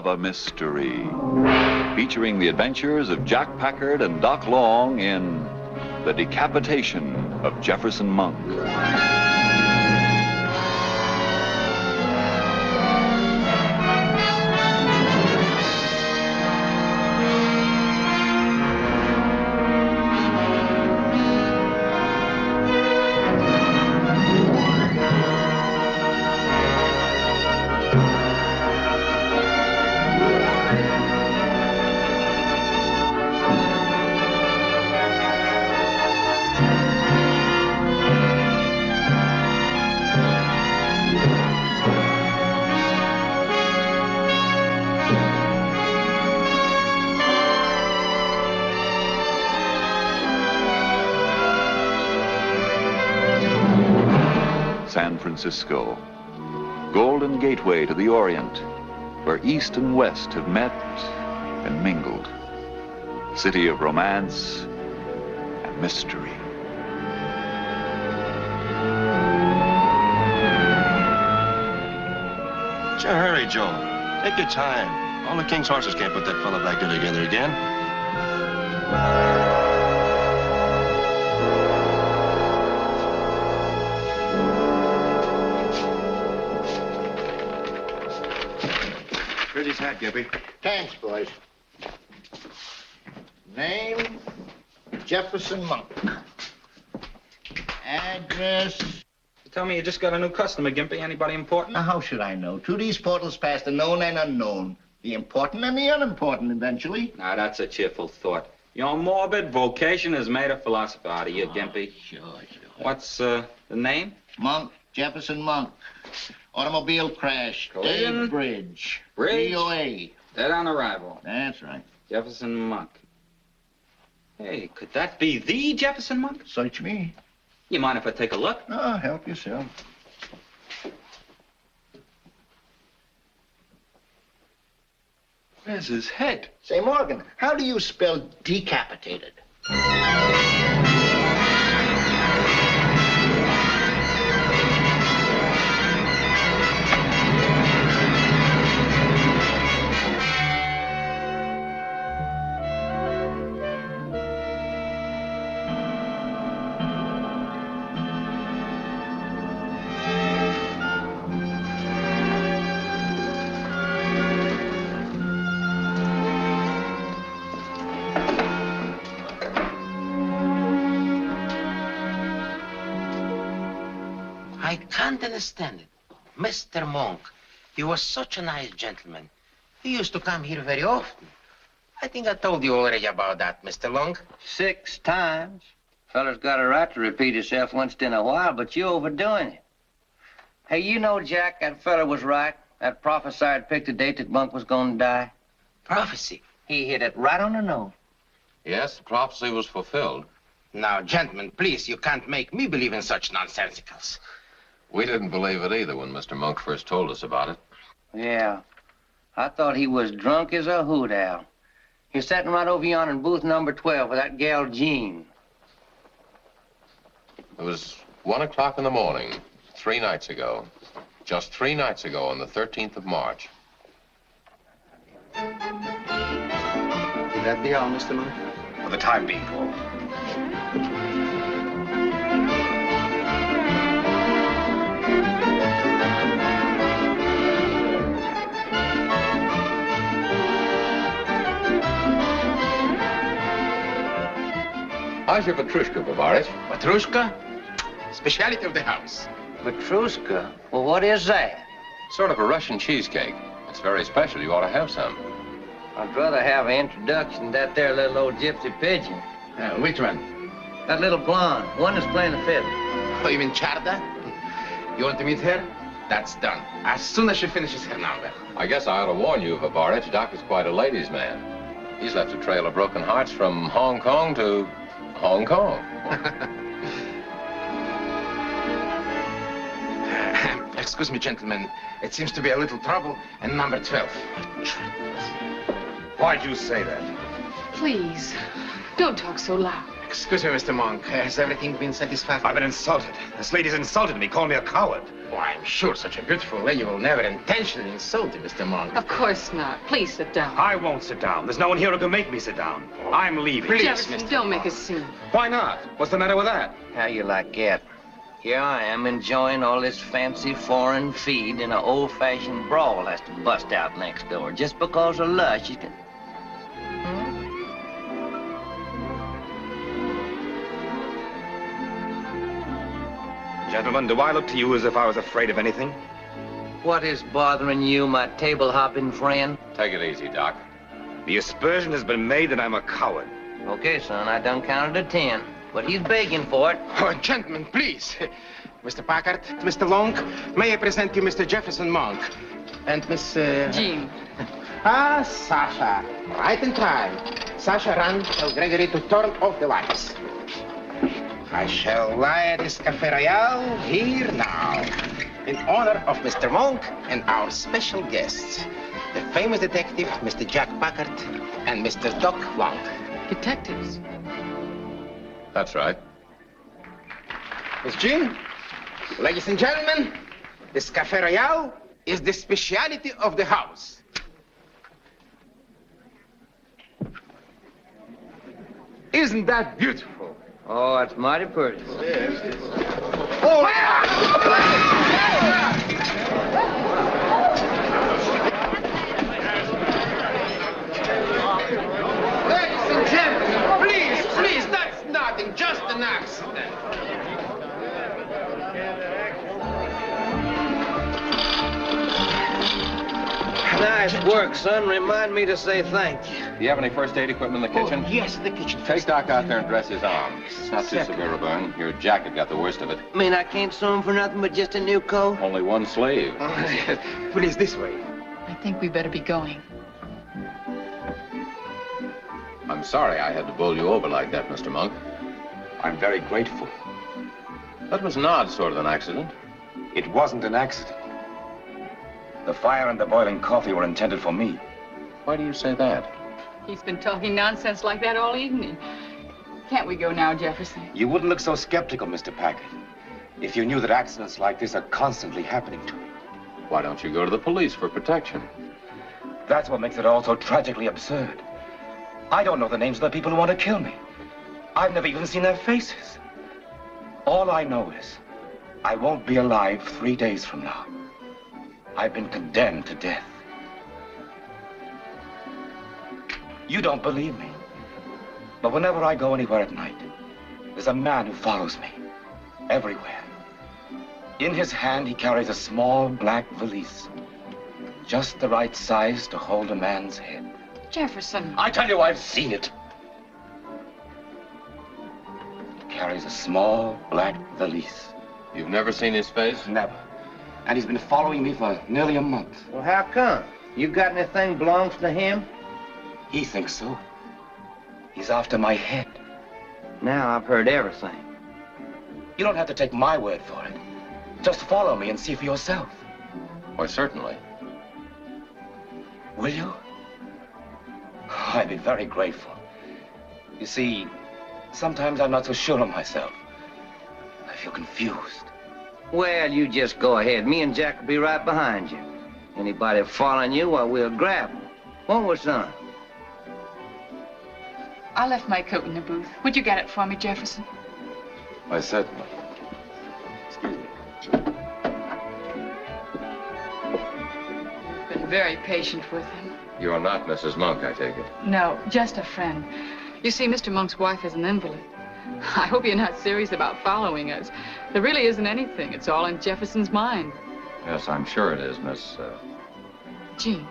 of a mystery, featuring the adventures of Jack Packard and Doc Long in The Decapitation of Jefferson Monk. San Francisco, golden gateway to the Orient, where East and West have met and mingled. City of romance and mystery. Sure, hurry, Joe. Take your time. All the king's horses can't put that fella back there together again. Here's his hat, Gippy. Thanks, boys. Name, Jefferson Monk. Address... You tell me you just got a new customer, Gimpy. Anybody important? Now, how should I know? Through these portals pass the known and unknown. The important and the unimportant, eventually. Now, that's a cheerful thought. Your morbid vocation has made a philosopher out of you, Gimpy. Sure. What's the name? Monk, Jefferson Monk. Automobile crash. Collision? Dave Bridge. Bridge? DOA. Dead on arrival. That's right. Jefferson Monk. Hey, could that be the Jefferson Monk? Search me. You mind if I take a look? Oh, help yourself. Where's his head? Say, Morgan, how do you spell decapitated? I can't understand it. Mr. Monk, he was such a nice gentleman. He used to come here very often. I think I told you already about that, Mr. Long. 6 times. Feller's got a right to repeat himself once in a while, but you're overdoing it. Hey, you know, Jack, that feller was right. That prophesied picked the date that Monk was gonna die. Prophecy. He hit it right on the nose. Yes, the prophecy was fulfilled. Now, gentlemen, please, you can't make me believe in such nonsensicals. We didn't believe it either when Mr. Monk first told us about it. Yeah. I thought he was drunk as a hoot owl. He's sitting right over yonder in booth number 12 with that gal Jean. It was 1 o'clock in the morning, 3 nights ago. Just 3 nights ago on the 13th of March. Would that be all, Mr. Monk? For the time being, Paul. How's your Petrushka, Bavaris? Petrushka? Speciality of the house. Petrushka? Well, what is that? Sort of a Russian cheesecake. It's very special. You ought to have some. I'd rather have an introduction to that there little old gypsy pigeon. Which one? That little blonde, one that's playing the fiddle. Oh, you mean Charda? You want to meet her? That's done. As soon as she finishes her number. I guess I ought to warn you, Bavaris. Doc is quite a ladies' man. He's left a trail of broken hearts from Hong Kong to Hong Kong. Excuse me, gentlemen. It seems to be a little trouble in number 12. Why'd you say that? Please, don't talk so loud. Excuse me, Mr. Monk. Has everything been satisfactory? I've been insulted. This lady's insulted me, called me a coward. Oh, I'm sure such a beautiful lady will never intentionally insult you, Mr. Monk. Of course not. Please sit down. I won't sit down. There's no one here who can make me sit down. I'm leaving. Please, Jefferson, Mr. don't make Monk. a scene. Why not? What's the matter with that? How you like that? Here I am enjoying all this fancy foreign feed, and an old-fashioned brawl has to bust out next door just because of lust. You can... Gentlemen, do I look to you as if I was afraid of anything? What is bothering you, my table-hopping friend? Take it easy, Doc. The aspersion has been made that I'm a coward. Okay, son, I done counted to 10, but he's begging for it. Oh, gentlemen, please. Mr. Packard, Mr. Long, may I present you Mr. Jefferson Monk? And Miss... Jean. Ah, Sasha. Right in time. Sasha ran to tell Gregory to turn off the lights. I shall light this Café Royale here now, in honor of Mr. Monk and our special guests, the famous detective, Mr. Jack Packard, and Mr. Doc Long. Detectives. That's right. Miss Jean, ladies and gentlemen, this Café Royale is the speciality of the house. Isn't that beautiful? Oh, it's mighty pretty. Ladies and gentlemen, please, that's nothing, just an accident. Nice work, son. Remind me to say thank you. Do you have any first aid equipment in the kitchen? Oh, yes, the kitchen. Take Doc out there and dress his arm. It's not too severe a burn. Your jacket got the worst of it. I mean, I can't sue him for nothing but just a new coat? Only one sleeve. Please, this way. I think we better be going. I'm sorry I had to bowl you over like that, Mr. Monk. I'm very grateful. That was an odd sort of an accident. It wasn't an accident. The fire and the boiling coffee were intended for me. Why do you say that? He's been talking nonsense like that all evening. Can't we go now, Jefferson? You wouldn't look so skeptical, Mr. Packard, if you knew that accidents like this are constantly happening to me. Why don't you go to the police for protection? That's what makes it all so tragically absurd. I don't know the names of the people who want to kill me. I've never even seen their faces. All I know is I won't be alive 3 days from now. I've been condemned to death. You don't believe me. But whenever I go anywhere at night, there's a man who follows me. Everywhere. In his hand, he carries a small black valise. Just the right size to hold a man's head. Jefferson. I tell you, I've seen it. He carries a small black valise. You've never seen his face? Never. And he's been following me for nearly a month. Well, how come? You got anything belongs to him? He thinks so. He's after my head. Now I've heard everything. You don't have to take my word for it. Just follow me and see for yourself. Why, certainly. Will you? I'd be very grateful. You see, sometimes I'm not so sure of myself. I feel confused. Well, you just go ahead. Me and Jack will be right behind you. Anybody following you, well, we'll grab them. Won't we, son? I left my coat in the booth. Would you get it for me, Jefferson? Why, certainly. Excuse me. You've been very patient with him. You're not Mrs. Monk, I take it. No, just a friend. You see, Mr. Monk's wife is an invalid. I hope you're not serious about following us. There really isn't anything. It's all in Jefferson's mind. Yes, I'm sure it is, Miss... Jean.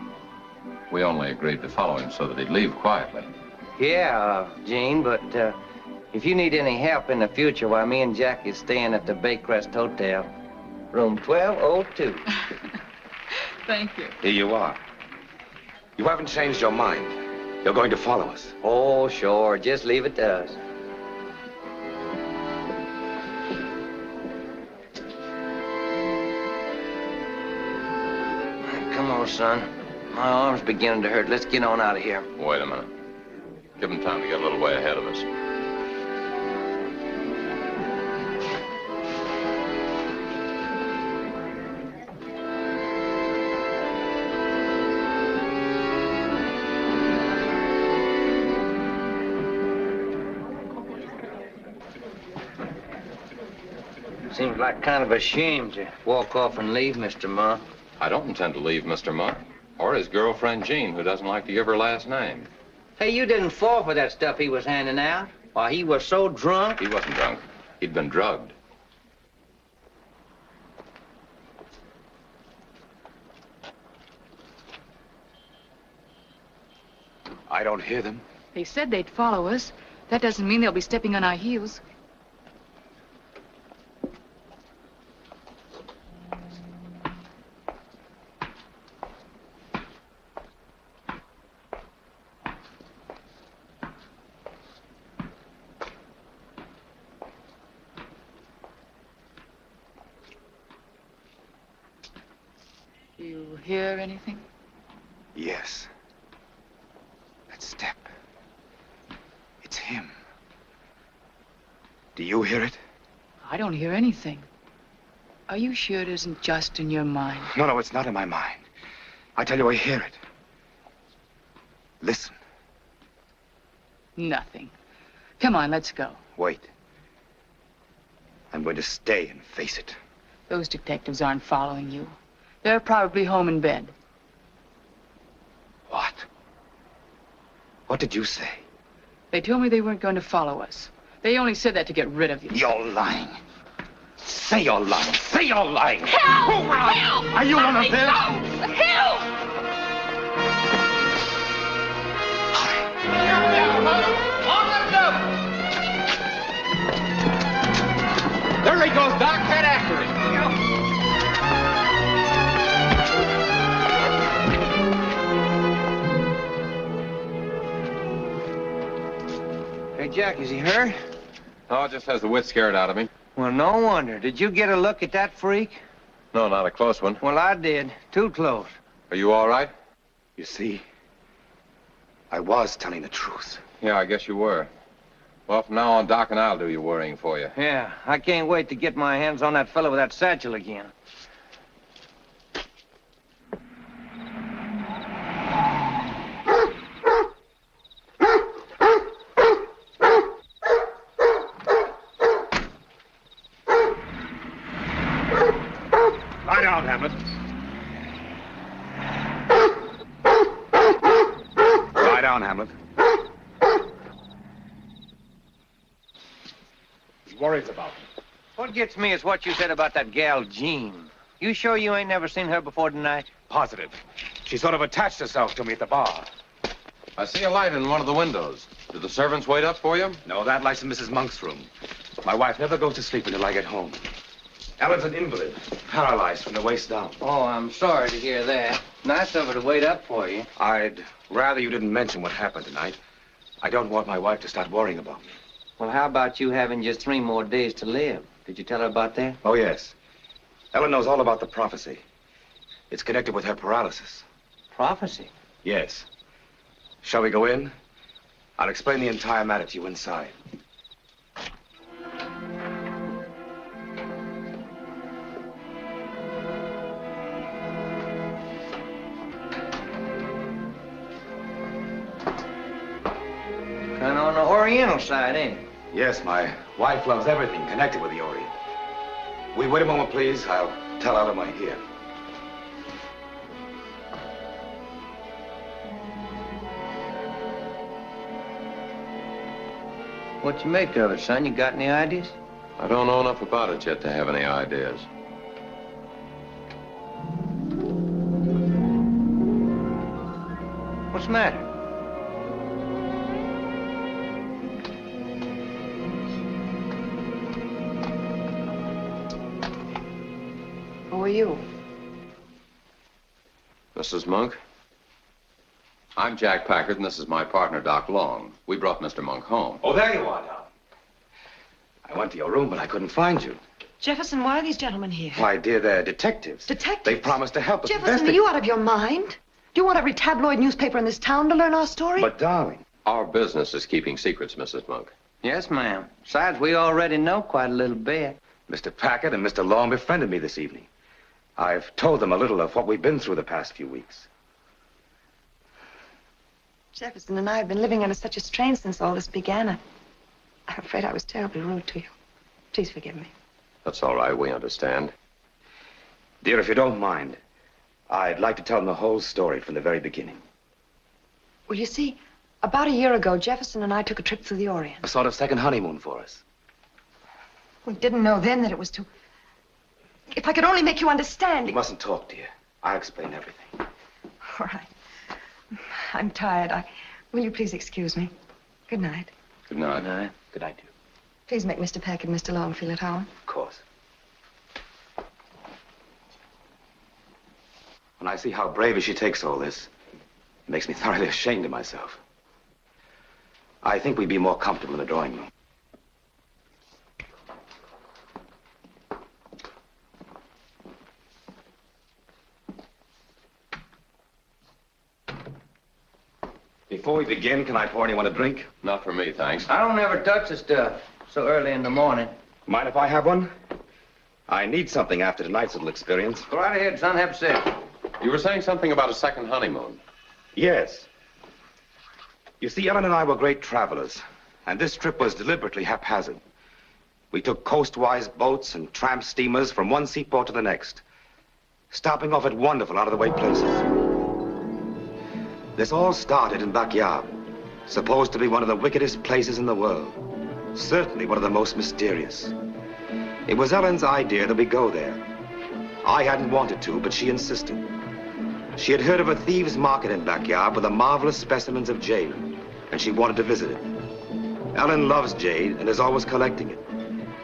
We only agreed to follow him so that he'd leave quietly. Yeah, Gene, but if you need any help in the future, why, me and Jack is staying at the Baycrest Hotel, room 1202. Thank you. Here you are. You haven't changed your mind. You're going to follow us. Oh, sure. Just leave it to us. Come on, son. My arm's beginning to hurt. Let's get on out of here. Wait a minute. Give him time to get a little way ahead of us. Seems like kind of a shame to walk off and leave, Mr. Monk. I don't intend to leave Mr. Monk, or his girlfriend, Jean, who doesn't like to give her last name. Hey, you didn't fall for that stuff he was handing out. Why, he was so drunk. He wasn't drunk. He'd been drugged. I don't hear them. They said they'd follow us. That doesn't mean they'll be stepping on our heels. Do you hear anything? Yes. That step. It's him. Do you hear it? I don't hear anything. Are you sure it isn't just in your mind? No, it's not in my mind. I tell you, I hear it. Listen. Nothing. Come on, let's go. Wait. I'm going to stay and face it. Those detectives aren't following you. They're probably home in bed. What? What did you say? They told me they weren't going to follow us. They only said that to get rid of you. You're lying. Say you're lying. Say you're lying. Help! Help! Are you one of them? Help! There he goes, Doc. Head after him. Hey, Jack, is he hurt? Oh, just has the wit scared out of me. Well, no wonder. Did you get a look at that freak? No, not a close one. Well, I did. Too close. Are you all right? You see, I was telling the truth. Yeah, I guess you were. Well, from now on, Doc and I'll do your worrying for you. Yeah, I can't wait to get my hands on that fellow with that satchel again. Lie down, Hamlet. Lie down, Hamlet. He worries about me. What gets me is what you said about that gal, Jean. You sure you ain't never seen her before tonight? Positive. She sort of attached herself to me at the bar. I see a light in one of the windows. Did the servants wait up for you? No, that light's in Mrs. Monk's room. My wife never goes to sleep until I get home. Ellen's an invalid, paralyzed from the waist down. Oh, I'm sorry to hear that. Nice of her to wait up for you. I'd rather you didn't mention what happened tonight. I don't want my wife to start worrying about me. Well, how about you having just 3 more days to live? Did you tell her about that? Oh, yes. Ellen knows all about the prophecy. It's connected with her paralysis. Prophecy? Yes. Shall we go in? I'll explain the entire matter to you inside. Kind of on the Oriental side, ain't it? Yes, my wife loves everything connected with the Orient. Will you wait a moment, please? I'll tell Ellen I'm here. What you make of it, son? You got any ideas? I don't know enough about it yet to have any ideas. What's the matter? Who are you? Mrs. Monk? I'm Jack Packard, and this is my partner, Doc Long. We brought Mr. Monk home. Oh, there you are, Doc. I went to your room, but I couldn't find you. Jefferson, why are these gentlemen here? Why, dear, they're detectives. Detectives? They promised to help us Jefferson, are investigate. you out of your mind? Do you want every tabloid newspaper in this town to learn our story? But, darling. Our business is keeping secrets, Mrs. Monk. Yes, ma'am. Besides, we already know quite a little bit. Mr. Packard and Mr. Long befriended me this evening. I've told them a little of what we've been through the past few weeks. Jefferson and I have been living under such a strain since all this began. I'm afraid I was terribly rude to you. Please forgive me. That's all right, we understand. Dear, if you don't mind, I'd like to tell them the whole story from the very beginning. Well, you see, about a year ago, Jefferson and I took a trip through the Orient. A sort of second honeymoon for us. We didn't know then that it was to... If I could only make you understand... You mustn't talk, dear. I'll explain everything. All right. I'm tired. Will you please excuse me? Good night. Good night. Good night. Good night, dear. Please make Mr. Packard and Mr. Long feel at home. Of course. When I see how bravely she takes all this, it makes me thoroughly ashamed of myself. I think we'd be more comfortable in the drawing room. Before we begin, can I pour anyone a drink? Not for me, thanks. I don't ever touch the stuff so early in the morning. Mind if I have one? I need something after tonight's little experience. Go right ahead, son. Have a sip. You were saying something about a second honeymoon. Yes. You see, Ellen and I were great travelers, and this trip was deliberately haphazard. We took coastwise boats and tramp steamers from one seaport to the next, stopping off at wonderful, out-of-the-way places. This all started in Backyard, supposed to be one of the wickedest places in the world, certainly one of the most mysterious. It was Ellen's idea that we go there. I hadn't wanted to, but she insisted. She had heard of a thieves' market in Backyard with the marvelous specimens of jade, and she wanted to visit it. Ellen loves jade and is always collecting it.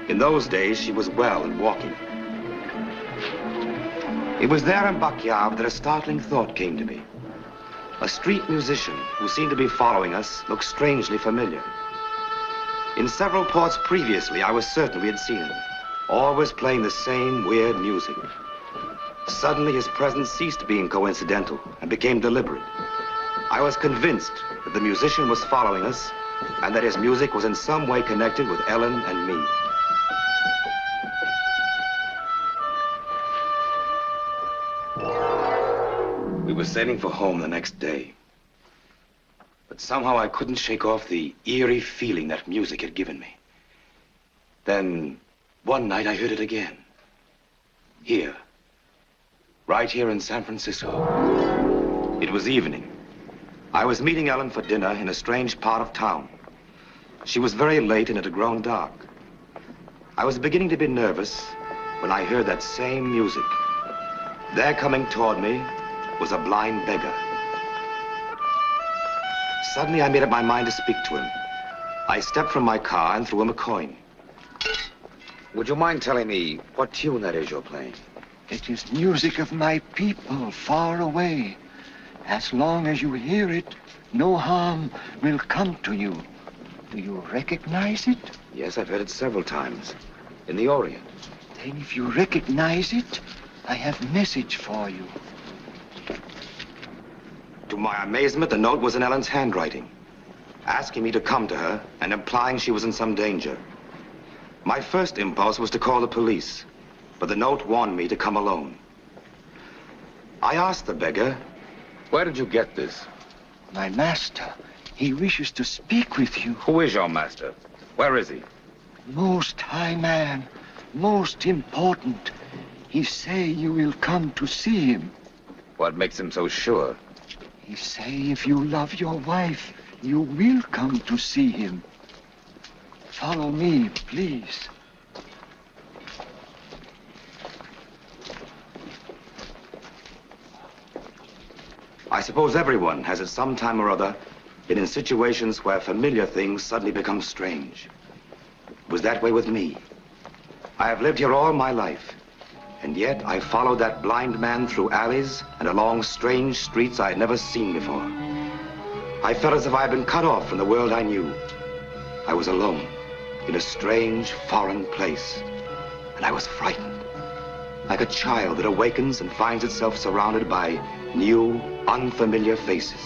In those days, she was well and walking. It was there in Backyard that a startling thought came to me. A street musician who seemed to be following us looked strangely familiar. In several ports previously, I was certain we had seen him, always playing the same weird music. Suddenly, his presence ceased being coincidental and became deliberate. I was convinced that the musician was following us and that his music was in some way connected with Ellen and me. We were sailing for home the next day. But somehow I couldn't shake off the eerie feeling that music had given me. Then, one night I heard it again. Here. Right here in San Francisco. It was evening. I was meeting Ellen for dinner in a strange part of town. She was very late and it had grown dark. I was beginning to be nervous when I heard that same music. There coming toward me was a blind beggar. Suddenly I made up my mind to speak to him. I stepped from my car and threw him a coin. Would you mind telling me what tune that is you're playing? It is music of my people far away. As long as you hear it, no harm will come to you. Do you recognize it? Yes, I've heard it several times. In the Orient. Then if you recognize it, I have a message for you. To my amazement, the note was in Ellen's handwriting, asking me to come to her and implying she was in some danger. My first impulse was to call the police, but the note warned me to come alone. I asked the beggar, "Where did you get this?" My master, he wishes to speak with you. Who is your master? Where is he? Most high man, most important. He say you will come to see him. What makes him so sure? He say if you love your wife, you will come to see him. Follow me, please. I suppose everyone has at some time or other been in situations where familiar things suddenly become strange. It was that way with me. I have lived here all my life, and yet I followed that blind man through alleys and along strange streets I had never seen before. I felt as if I had been cut off from the world I knew. I was alone in a strange, foreign place, and I was frightened, like a child that awakens and finds itself surrounded by new, unfamiliar faces.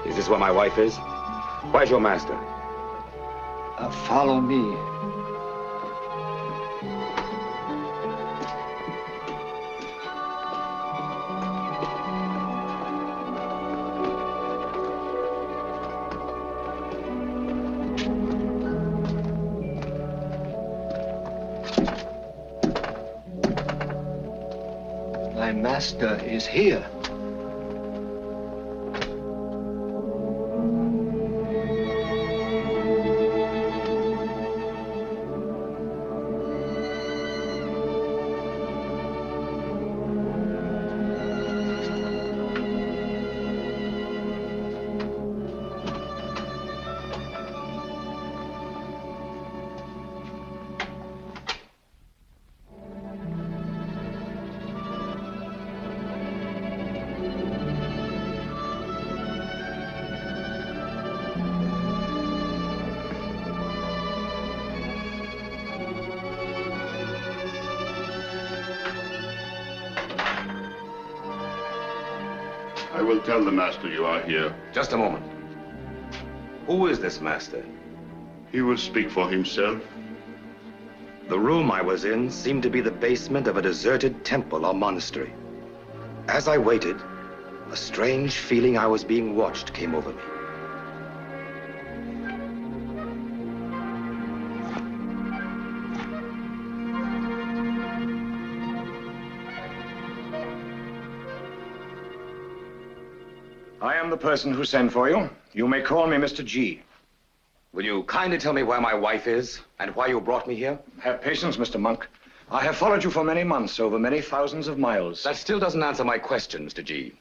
Is this where my wife is? Where's your master? Follow me. my master is here. I will tell the master you are here. Just a moment. Who is this master? He will speak for himself. The room I was in seemed to be the basement of a deserted temple or monastery. As I waited, a strange feeling I was being watched came over me. I am the person who sent for you. You may call me Mr. G. Will you kindly tell me where my wife is and why you brought me here? Have patience, Mr. Monk. I have followed you for many months, over many thousands of miles. That still doesn't answer my question, Mr. G.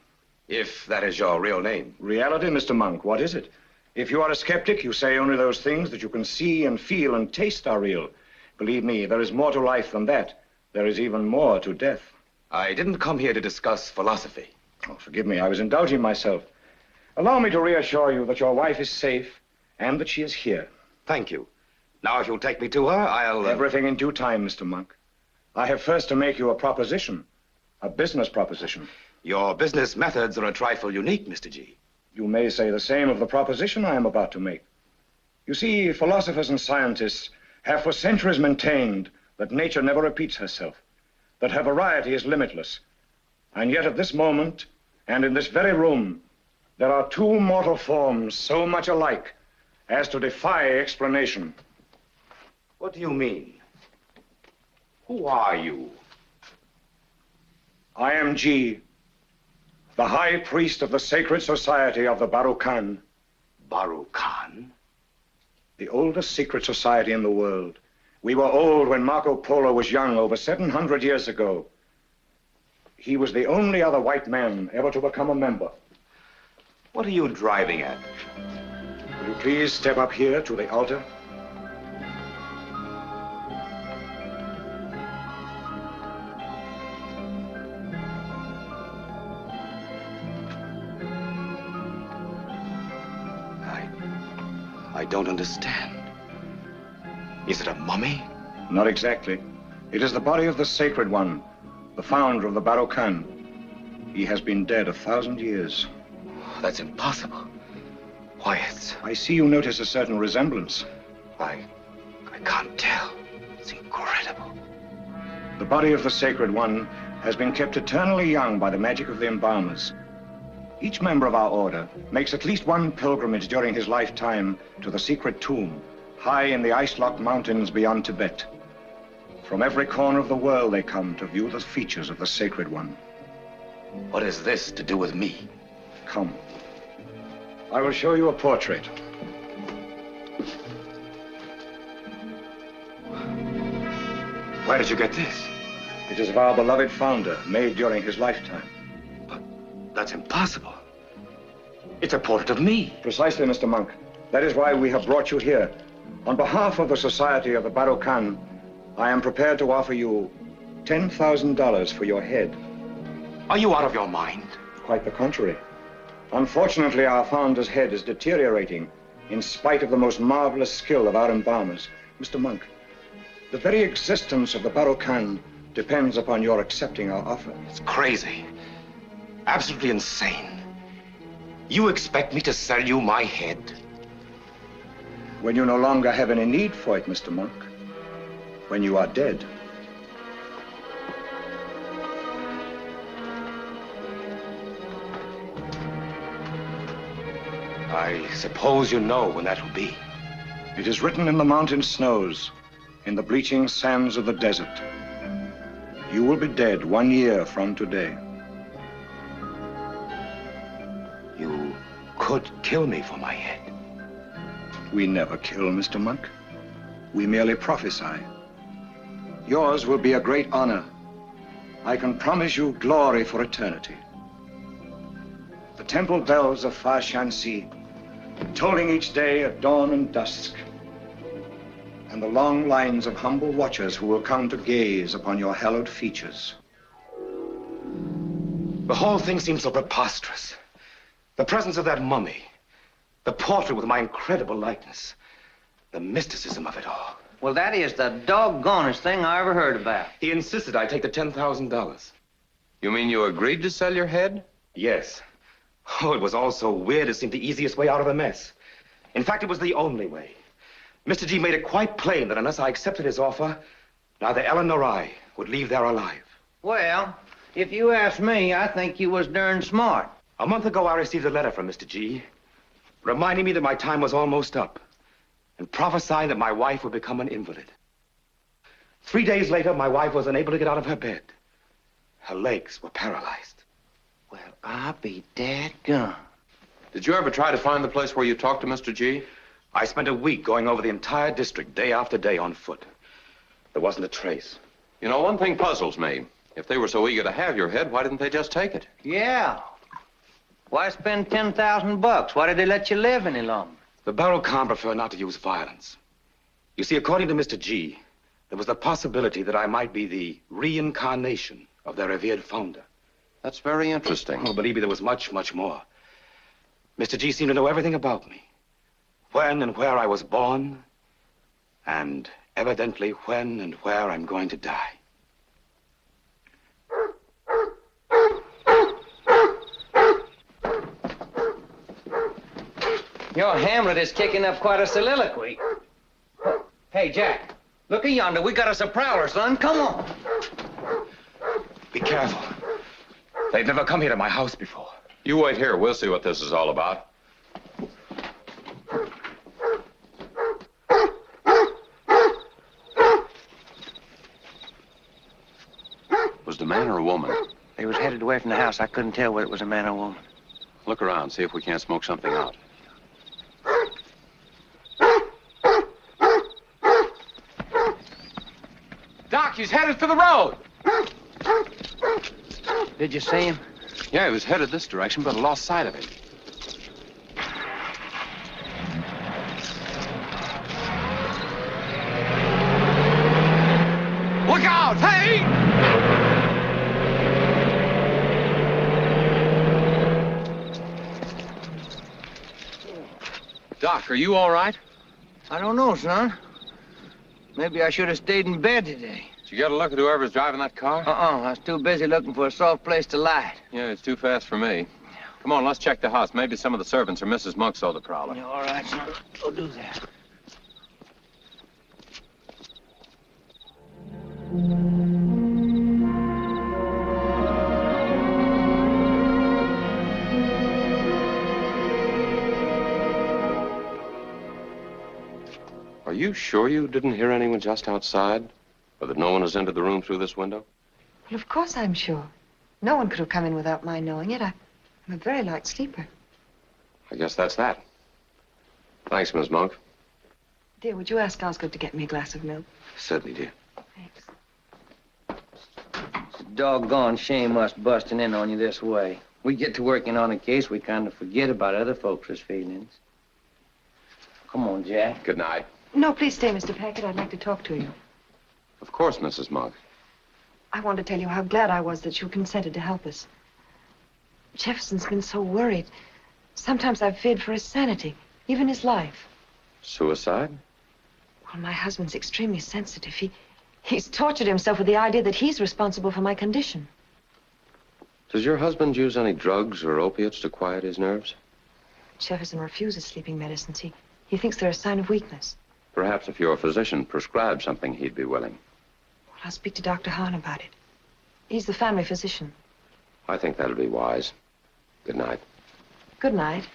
If that is your real name. Reality, Mr. Monk, what is it? If you are a skeptic, you say only those things that you can see and feel and taste are real. Believe me, there is more to life than that. There is even more to death. I didn't come here to discuss philosophy. Oh, forgive me, I was indulging myself. Allow me to reassure you that your wife is safe and that she is here. Thank you. Now, if you'll take me to her, I'll... Everything in due time, Mr. Monk. I have first to make you a proposition, a business proposition. Your business methods are a trifle unique, Mr. G. You may say the same of the proposition I am about to make. You see, philosophers and scientists have for centuries maintained that nature never repeats herself, that her variety is limitless. And yet at this moment, and in this very room, there are two mortal forms so much alike as to defy explanation. What do you mean? Who are you? I am G, the high priest of the sacred society of the Barukan. Barukan? The oldest secret society in the world. We were old when Marco Polo was young, over 700 years ago. He was the only other white man ever to become a member. What are you driving at? Will you please step up here to the altar? I don't understand. Is it a mummy? Not exactly. It is the body of the Sacred One, the founder of the Barukan. He has been dead 1,000 years. That's impossible. Why, I see you notice a certain resemblance. I can't tell. It's incredible. The body of the Sacred One has been kept eternally young by the magic of the embalmers. Each member of our order makes at least one pilgrimage during his lifetime to the secret tomb, high in the ice-locked mountains beyond Tibet. From every corner of the world they come to view the features of the Sacred One. What has this to do with me? Come. I will show you a portrait. Where did you get this? It is of our beloved founder, made during his lifetime. But that's impossible. It's a portrait of me. Precisely, Mr. Monk. That is why we have brought you here. On behalf of the Society of the Barukan, I am prepared to offer you $10,000 for your head. Are you out of your mind? Quite the contrary. Unfortunately, our founder's head is deteriorating in spite of the most marvelous skill of our embalmers. Mr. Monk, the very existence of the Barukan depends upon your accepting our offer. It's crazy. Absolutely insane. You expect me to sell you my head? When you no longer have any need for it, Mr. Monk. When you are dead. I suppose you know when that will be. It is written in the mountain snows, in the bleaching sands of the desert. You will be dead 1 year from today. You could kill me for my head. We never kill, Mr. Monk. We merely prophesy. Yours will be a great honor. I can promise you glory for eternity. The temple bells of Fa Shanxi, tolling each day at dawn and dusk, and the long lines of humble watchers who will come to gaze upon your hallowed features. The whole thing seems so preposterous. The presence of that mummy, the portrait with my incredible likeness, the mysticism of it all. Well, that is the doggonest thing I ever heard about. He insisted I take the $10,000. You mean you agreed to sell your head? Yes. Oh, it was all so weird, it seemed the easiest way out of the mess. In fact, it was the only way. Mr. G made it quite plain that unless I accepted his offer, neither Ellen nor I would leave there alive. Well, if you ask me, I think you was darn smart. A month ago, I received a letter from Mr. G, reminding me that my time was almost up, and prophesying that my wife would become an invalid. 3 days later, my wife was unable to get out of her bed. Her legs were paralyzed. Well, I'll be dadgum. Did you ever try to find the place where you talked to Mr. G? I spent a week going over the entire district, day after day, on foot. There wasn't a trace. You know, one thing puzzles me. If they were so eager to have your head, why didn't they just take it? Yeah. Why spend $10,000? Why did they let you live any longer? The Barrow Khan prefer not to use violence. You see, according to Mr. G, there was the possibility that I might be the reincarnation of their revered founder. That's very interesting. Oh, believe me, there was much, much more. Mr. G seemed to know everything about me. When and where I was born, and evidently when and where I'm going to die. Your Hamlet is kicking up quite a soliloquy. Hey, Jack, look yonder. We got us a prowler, son. Come on. Be careful. They've never come here to my house before. You wait here. We'll see what this is all about. Was it a man or a woman? They was headed away from the house. I couldn't tell whether it was a man or a woman. Look around, see if we can't smoke something out. Doc, he's headed for the road. Did you see him? Yeah, he was headed this direction, but I lost sight of him. Look out! Hey! Doc, are you all right? I don't know, son. Maybe I should have stayed in bed today. Did you get a look at whoever's driving that car? I was too busy looking for a soft place to lie. Yeah, it's too fast for me. Come on, let's check the house. Maybe some of the servants or Mrs. Monk saw the prowler. Yeah, all right, son. Go do that. Are you sure you didn't hear anyone just outside? Or that no one has entered the room through this window? Well, of course I'm sure. No one could have come in without my knowing it. I'm a very light sleeper. I guess that's that. Thanks, Miss Monk. Dear, would you ask Osgood to get me a glass of milk? Certainly, dear. Thanks. It's a doggone shame us busting in on you this way. We get to working on a case, we kind of forget about other folks' feelings. Come on, Jack. Good night. No, please stay, Mr. Packard. I'd like to talk to you. Of course, Mrs. Monk. I want to tell you how glad I was that you consented to help us. Jefferson's been so worried. Sometimes I've feared for his sanity, even his life. Suicide? Well, my husband's extremely sensitive. He's tortured himself with the idea that he's responsible for my condition. Does your husband use any drugs or opiates to quiet his nerves? Jefferson refuses sleeping medicines. He thinks they're a sign of weakness. Perhaps if your physician prescribed something, he'd be willing. Well, I'll speak to Dr. Hahn about it. He's the family physician. I think that'll be wise. Good night. Good night.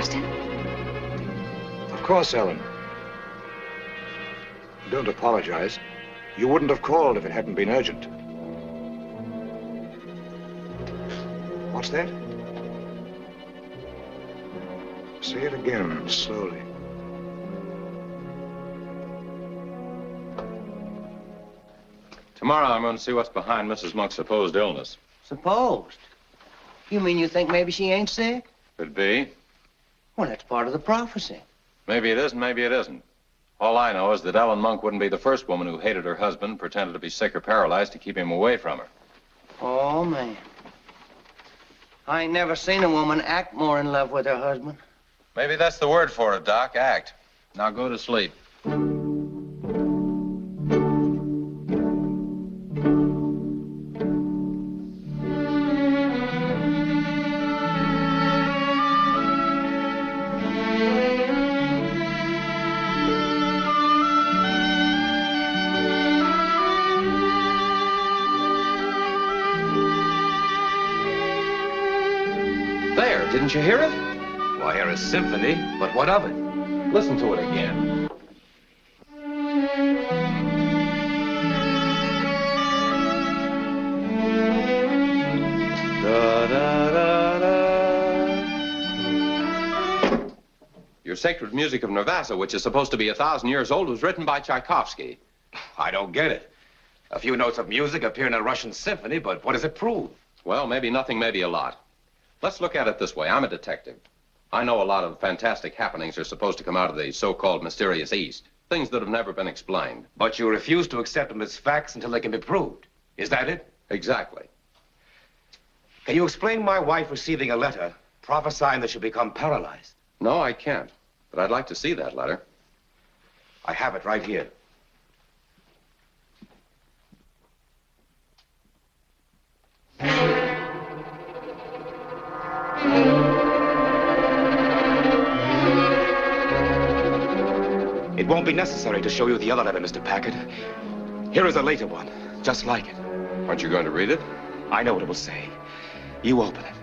trust him? Of course, Ellen. Don't apologize. You wouldn't have called if it hadn't been urgent. What's that? Say it again, slowly. Tomorrow I'm going to see what's behind Mrs. Monk's supposed illness. Supposed? You mean you think maybe she ain't sick? Could be. Well, that's part of the prophecy. Maybe it is and maybe it isn't. All I know is that Ellen Monk wouldn't be the first woman who hated her husband, pretended to be sick or paralyzed to keep him away from her. Oh, man. I ain't never seen a woman act more in love with her husband. Maybe that's the word for it, Doc. Act. Now go to sleep. Didn't you hear it? Well, I hear a symphony, but what of it? Listen to it again. Da, da, da, da. Your Sacred Music of Nervassa, which is supposed to be 1,000 years old, was written by Tchaikovsky. I don't get it. A few notes of music appear in a Russian symphony, but what does it prove? Well, maybe nothing, maybe a lot. Let's look at it this way. I'm a detective. I know a lot of fantastic happenings are supposed to come out of the so-called mysterious East. Things that have never been explained. But you refuse to accept them as facts until they can be proved. Is that it? Exactly. Can you explain my wife receiving a letter prophesying that she'll become paralyzed? No, I can't. But I'd like to see that letter. I have it right here. It won't be necessary to show you the other letter, Mr. Packard. Here is a later one, just like it. Aren't you going to read it? I know what it will say. You open it.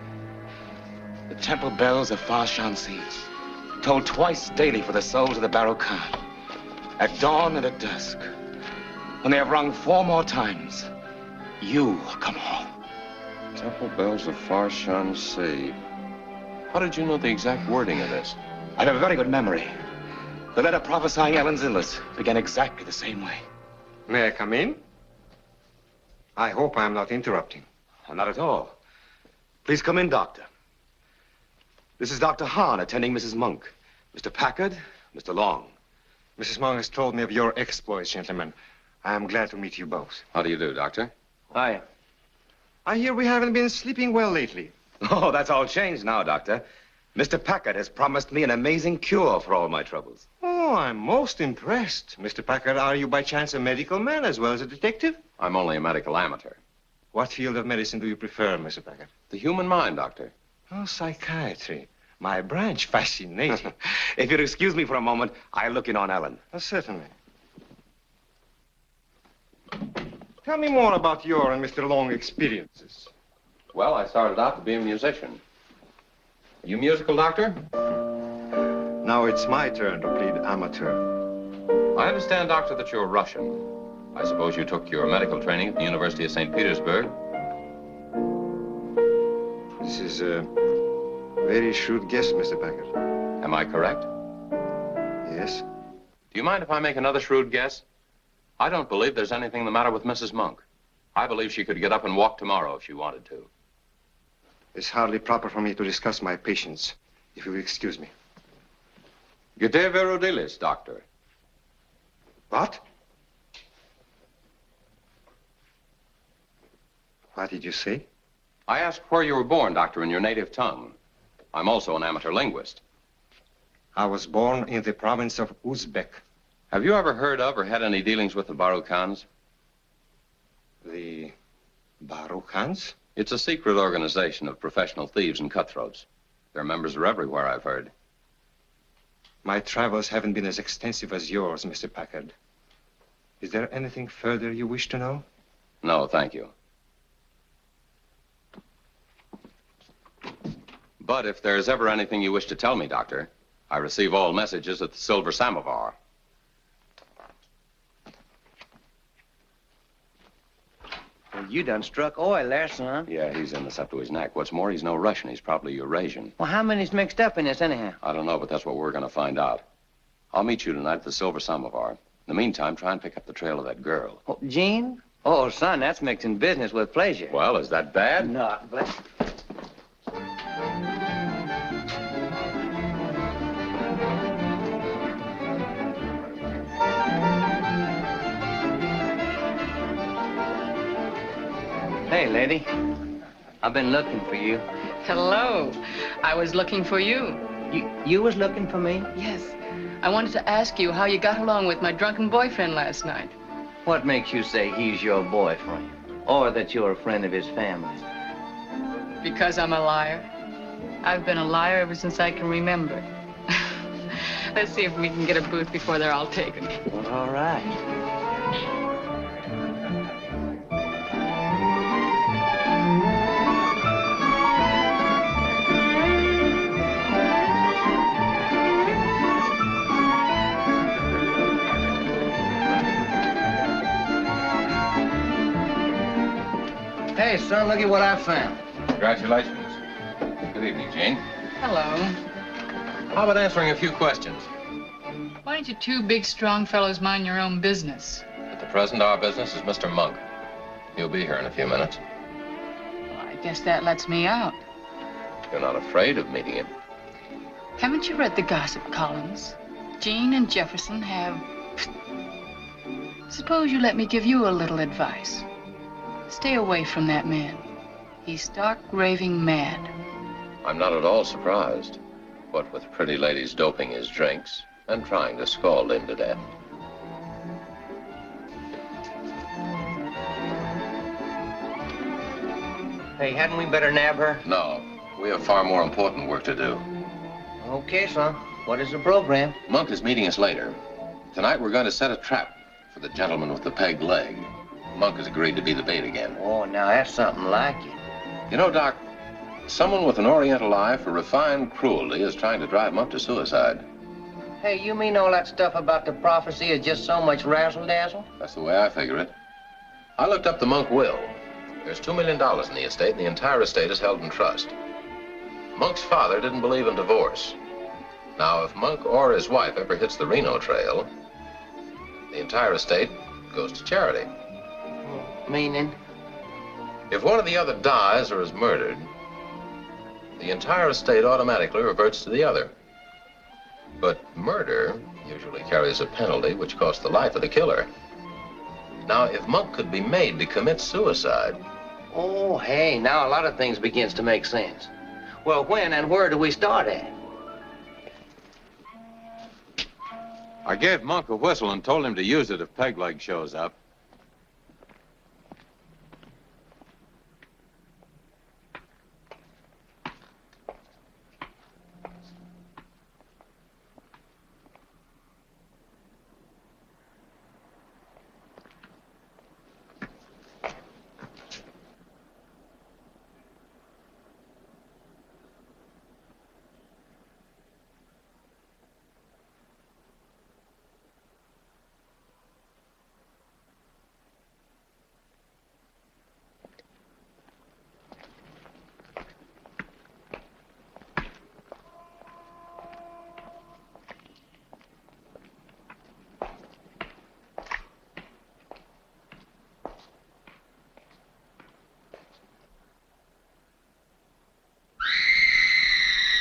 The temple bells of Foch toll twice daily for the souls of the Baroque, at dawn and at dusk. When they have rung 4 more times, you come home. Temple bells of Foch. How did you know the exact wording of this? I have a very good memory. The letter prophesying Ellen's illness began exactly the same way. May I come in? I hope I'm not interrupting. Oh, not at all. Please come in, Doctor. This is Dr. Hahn attending Mrs. Monk. Mr. Packard, Mr. Long. Mrs. Monk has told me of your exploits, gentlemen. I am glad to meet you both. How do you do, Doctor? Hi. I hear we haven't been sleeping well lately. Oh, that's all changed now, Doctor. Mr. Packard has promised me an amazing cure for all my troubles. Oh, I'm most impressed. Mr. Packard, are you by chance a medical man as well as a detective? I'm only a medical amateur. What field of medicine do you prefer, Mr. Packard? The human mind, Doctor. Oh, psychiatry. My branch, fascinating. If you'd excuse me for a moment, I'll look in on Ellen. Oh, certainly. Tell me more about your and Mr. Long's experiences. Well, I started out to be a musician. You musical, Doctor? Now it's my turn to plead amateur. I understand, Doctor, that you're Russian. I suppose you took your medical training at the University of St. Petersburg. This is a very shrewd guess, Mr. Packard. Am I correct? Yes. Do you mind if I make another shrewd guess? I don't believe there's anything the matter with Mrs. Monk. I believe she could get up and walk tomorrow if she wanted to. It's hardly proper for me to discuss my patients, if you will excuse me. Gde verudilis, Doctor? What? What did you say? I asked where you were born, Doctor, in your native tongue. I'm also an amateur linguist. I was born in the province of Uzbek. Have you ever heard of or had any dealings with the Baruchans? The Baruchans? It's a secret organization of professional thieves and cutthroats. Their members are everywhere, I've heard. My travels haven't been as extensive as yours, Mr. Packard. Is there anything further you wish to know? No, thank you. But if there's ever anything you wish to tell me, Doctor, I receive all messages at the Silver Samovar. Well, you done struck oil there, son. Yeah, he's in this up to his neck. What's more, he's no Russian. He's probably Eurasian. Well, how many's mixed up in this, anyhow? I don't know, but that's what we're going to find out. I'll meet you tonight at the Silver Samovar. In the meantime, try and pick up the trail of that girl. Oh, Jean? Oh, son, that's mixing business with pleasure. Well, is that bad? Not, but... Hey, lady. I've been looking for you. Hello. I was looking for you. You was looking for me? Yes. I wanted to ask you how you got along with my drunken boyfriend last night. What makes you say he's your boyfriend? Or that you're a friend of his family? Because I'm a liar. I've been a liar ever since I can remember. Let's see if we can get a booth before they're all taken. Well, all right. Hey, son, look at what I found. Congratulations. Good evening, Jane. Hello. How about answering a few questions? Why don't you two big, strong fellows mind your own business? At the present, our business is Mr. Monk. He'll be here in a few minutes. Well, I guess that lets me out. You're not afraid of meeting him. Haven't you read the gossip columns? Jean and Jefferson have... Suppose you let me give you a little advice. Stay away from that man. He's stark raving mad. I'm not at all surprised. What with pretty ladies doping his drinks and trying to scald him to death. Hey, hadn't we better nab her? No. We have far more important work to do. Okay, son. What is the program? Monk is meeting us later. Tonight we're going to set a trap for the gentleman with the pegged leg. Monk has agreed to be the bait again. Oh, now that's something like it. You know, Doc, someone with an oriental eye for refined cruelty is trying to drive Monk to suicide. Hey, you mean all that stuff about the prophecy is just so much razzle-dazzle? That's the way I figure it. I looked up the Monk will. There's $2 million in the estate, and the entire estate is held in trust. Monk's father didn't believe in divorce. Now, if Monk or his wife ever hits the Reno Trail, the entire estate goes to charity. Meaning? If one or the other dies or is murdered, the entire estate automatically reverts to the other. But murder usually carries a penalty which costs the life of the killer. Now, if Monk could be made to commit suicide... Oh, hey, now a lot of things begins to make sense. Well, when and where do we start at? I gave Monk a whistle and told him to use it if Pegleg shows up.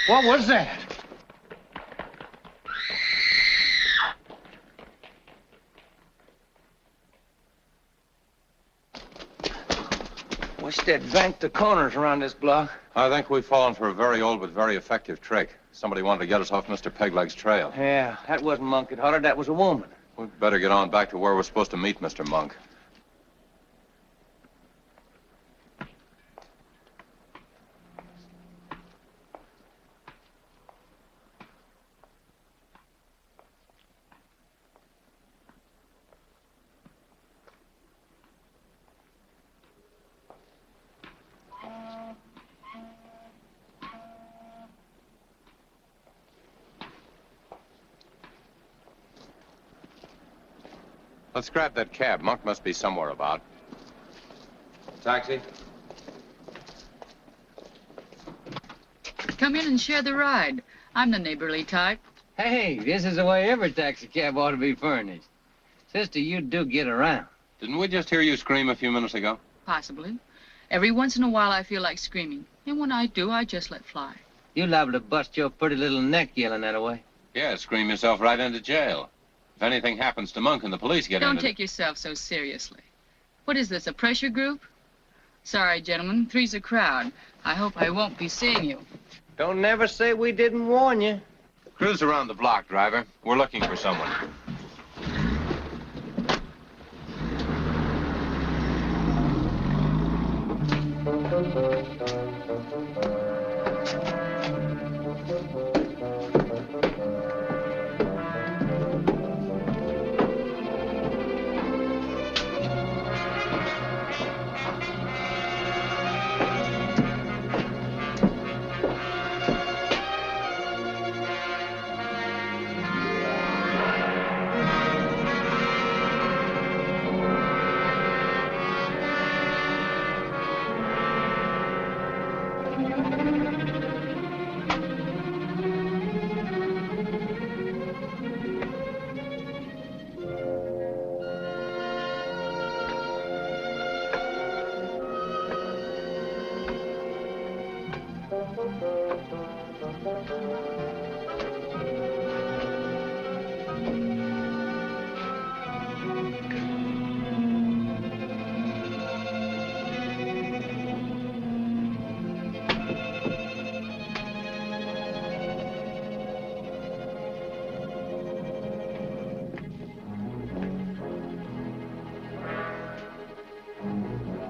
What was that? What's that bank the corners around this block? I think we've fallen for a very old but very effective trick. Somebody wanted to get us off Mr. Pegleg's trail. Yeah, that wasn't Monk that hollered, that was a woman. We'd better get on back to where we're supposed to meet Mr. Monk. Let's grab that cab. Monk must be somewhere about. Taxi? Come in and share the ride. I'm the neighborly type. Hey, this is the way every taxi cab ought to be furnished. Sister, you do get around. Didn't we just hear you scream a few minutes ago? Possibly. Every once in a while, I feel like screaming. And when I do, I just let fly. You liable to bust your pretty little neck yelling that away. Yeah, scream yourself right into jail. If anything happens to Monk and the police get Don't into take yourself so seriously. What is this, a pressure group? Sorry, gentlemen. Three's a crowd. I hope I won't be seeing you. Don't never say we didn't warn you. Cruise around the block, driver. We're looking for someone.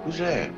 Who's there?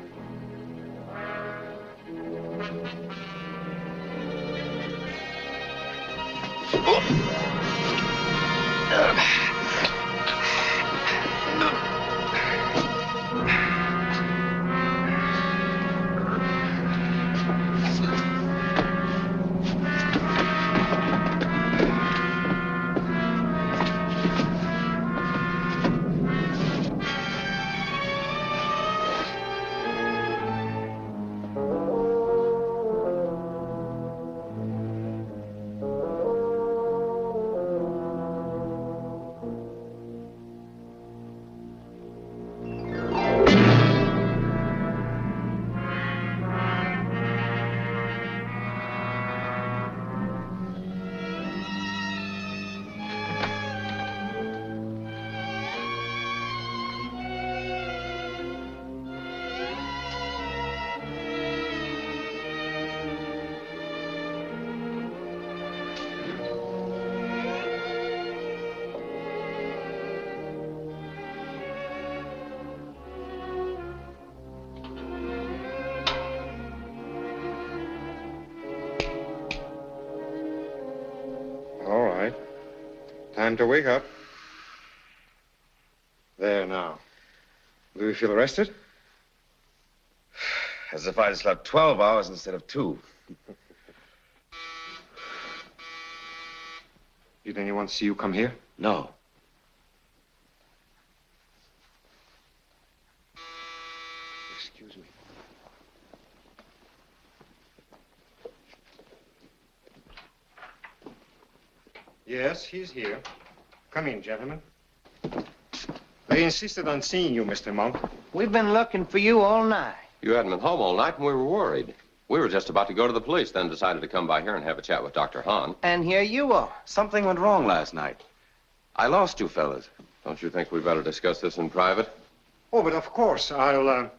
Time to wake up. There now. Do you feel rested? As if I'd slept 12 hours instead of 2. Did anyone see you come here? No. Excuse me. Yes, he's here. Come in, gentlemen. They insisted on seeing you, Mr. Monk. We've been looking for you all night. You hadn't been home all night, and we were worried. We were just about to go to the police, then decided to come by here and have a chat with Dr. Hahn. And here you are. Something went wrong last night. I lost you fellas. Don't you think we better discuss this in private? Oh, but of course, I'll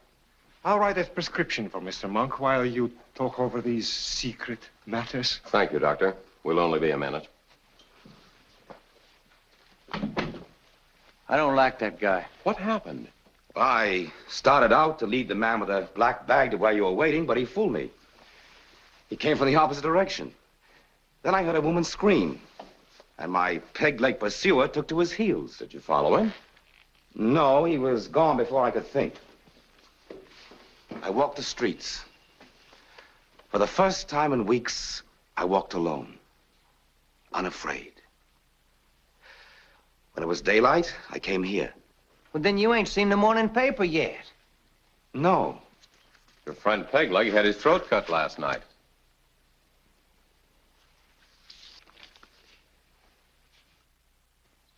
write a prescription for Mr. Monk while you talk over these secret matters. Thank you, Doctor. We'll only be a minute. I don't like that guy. What happened? I started out to lead the man with a black bag to where you were waiting, but he fooled me. He came from the opposite direction. Then I heard a woman scream, and my peg-leg pursuer took to his heels. Did you follow him? No, he was gone before I could think. I walked the streets. For the first time in weeks, I walked alone, unafraid. When it was daylight, I came here. Well, then you ain't seen the morning paper yet. No. Your friend Pegleg had his throat cut last night.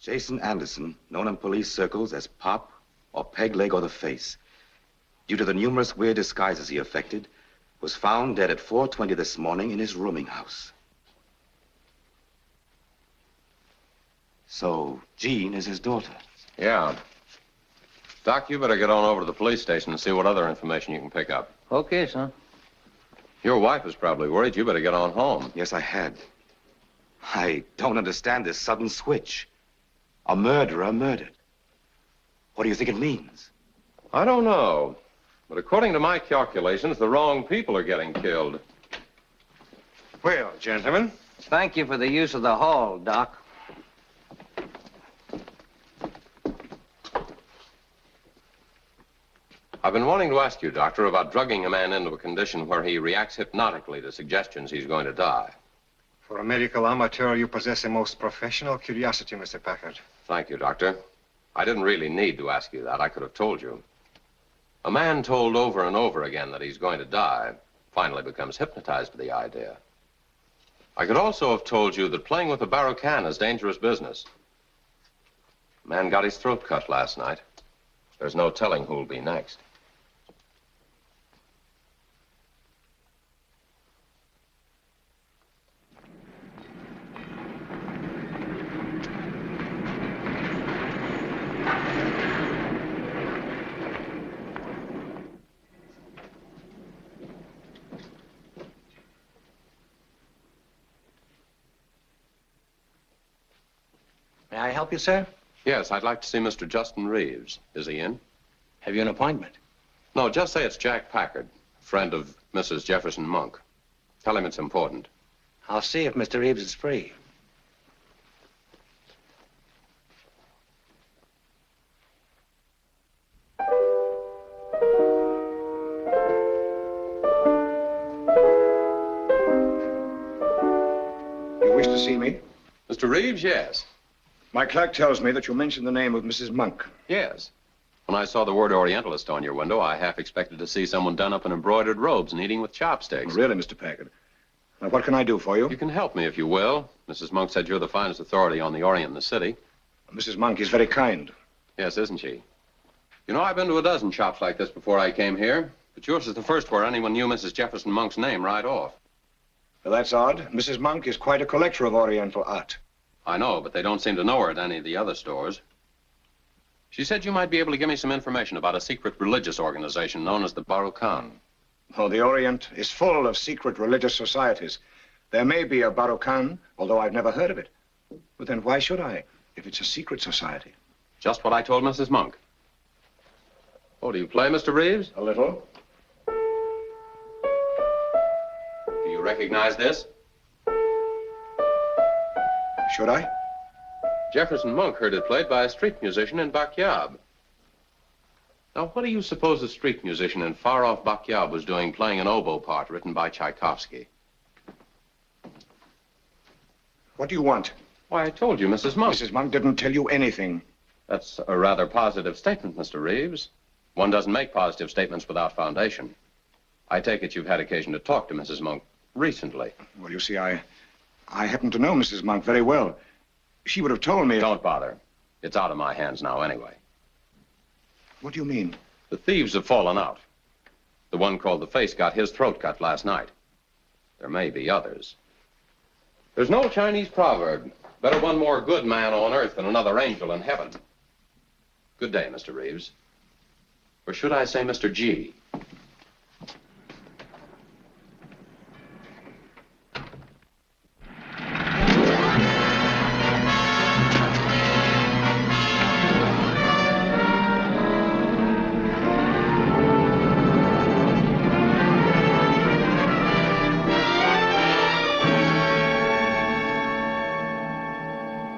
Jason Anderson, known in police circles as Pop or Pegleg or the Face, due to the numerous weird disguises he affected, was found dead at 4:20 this morning in his rooming house. So, Jean is his daughter. Yeah. Doc, you better get on over to the police station and see what other information you can pick up. Okay, son. Your wife is probably worried. You better get on home. Yes, I had. I don't understand this sudden switch. A murderer murdered. What do you think it means? I don't know. But according to my calculations, the wrong people are getting killed. Well, gentlemen. Thank you for the use of the hall, Doc. I've been wanting to ask you, Doctor, about drugging a man into a condition where he reacts hypnotically to suggestions he's going to die. For a medical amateur, you possess a most professional curiosity, Mr. Packard. Thank you, Doctor. I didn't really need to ask you that. I could have told you. A man told over and over again that he's going to die finally becomes hypnotized to the idea. I could also have told you that playing with a barrel can is dangerous business. A man got his throat cut last night. There's no telling who'll be next. May I help you, sir? Yes, I'd like to see Mr. Justin Reeves. Is he in? Have you an appointment? No, just say it's Jack Packard, friend of Mrs. Jefferson Monk. Tell him it's important. I'll see if Mr. Reeves is free. You wish to see me? Mr. Reeves, yes. My clerk tells me that you mentioned the name of Mrs. Monk. Yes. When I saw the word Orientalist on your window, I half expected to see someone done up in embroidered robes and eating with chopsticks. Really, Mr. Packard? Now, what can I do for you? You can help me if you will. Mrs. Monk said you're the finest authority on the Orient in the city. Mrs. Monk is very kind. Yes, isn't she? You know, I've been to a dozen shops like this before I came here, but yours is the first where anyone knew Mrs. Jefferson Monk's name right off. Well, that's odd. Mrs. Monk is quite a collector of Oriental art. I know, but they don't seem to know her at any of the other stores. She said you might be able to give me some information about a secret religious organization known as the Baruchan. Oh, the Orient is full of secret religious societies. There may be a Baruchan, although I've never heard of it. But then why should I, if it's a secret society? Just what I told Mrs. Monk. Oh, do you play, Mr. Reeves? A little. Do you recognize this? Should I? Jefferson Monk heard it played by a street musician in Bakyab. Now, what do you suppose the street musician in far-off Bakyab was doing playing an oboe part written by Tchaikovsky? What do you want? Why, I told you, Mrs. Monk. Mrs. Monk didn't tell you anything. That's a rather positive statement, Mr. Reeves. One doesn't make positive statements without foundation. I take it you've had occasion to talk to Mrs. Monk recently. Well, you see, I happen to know Mrs. Monk very well. She would have told me... Don't bother. It's out of my hands now anyway. What do you mean? The thieves have fallen out. The one called the Face got his throat cut last night. There may be others. There's no Chinese proverb. Better one more good man on earth than another angel in heaven. Good day, Mr. Reeves. Or should I say Mr. G?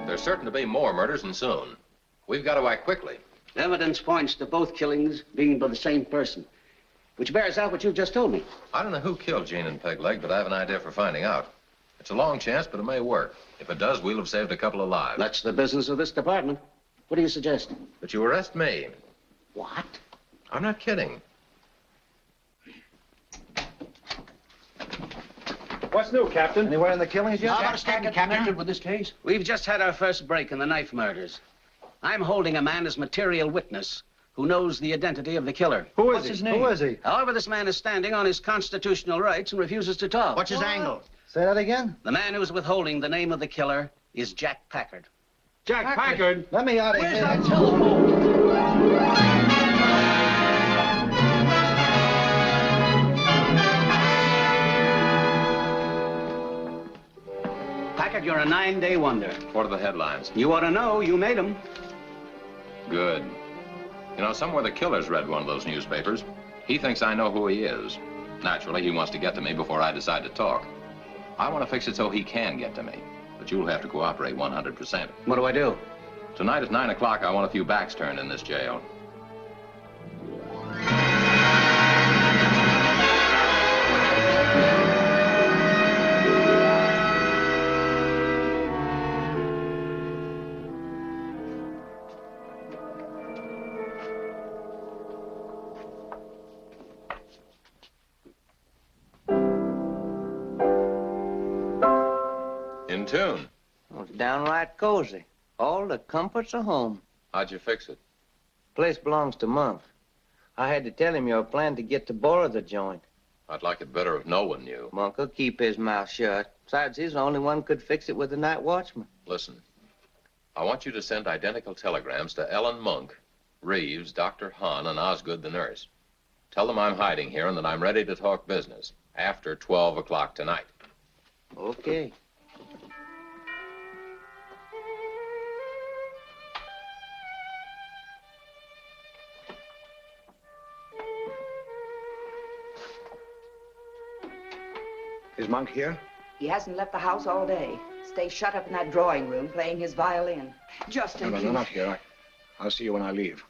There's certain to be more murders, and soon. We've got to act quickly. Evidence points to both killings being by the same person, which bears out what you've just told me. I don't know who killed Jean and Pegleg, but I have an idea for finding out. It's a long chance, but it may work. If it does, we'll have saved a couple of lives. That's the business of this department. What do you suggest? That you arrest me. What? I'm not kidding. What's new, Captain? Anywhere in the killings yet? How about a statement connected with this case? We've just had our first break in the knife murders. I'm holding a man as material witness who knows the identity of the killer. What's his name? Who is he? However, this man is standing on his constitutional rights and refuses to talk. What's his angle? Say that again? The man who's withholding the name of the killer is Jack Packard. Jack Packard? Let me out of Where's here. that telephone? Packard, you're a 9-day wonder. What are the headlines? You ought to know. You made them. Good. You know, somewhere the killer's read one of those newspapers. He thinks I know who he is. Naturally, he wants to get to me before I decide to talk. I want to fix it so he can get to me. But you'll have to cooperate 100%. What do I do? Tonight at 9 o'clock, I want a few backs turned in this jail. In tune. Well, it's downright cozy. All the comforts of home. How'd you fix it? Place belongs to Monk. I had to tell him your plan to get to borrow the joint. I'd like it better if no one knew. Monk will keep his mouth shut. Besides, he's the only one could fix it with the night watchman. Listen, I want you to send identical telegrams to Ellen Monk, Reeves, Dr. Hahn, and Osgood the nurse. Tell them I'm hiding here and that I'm ready to talk business after 12 o'clock tonight. Okay. Is Monk here? He hasn't left the house all day. Stays shut up in that drawing room playing his violin. Justin, No, not here. I'll see you when I leave.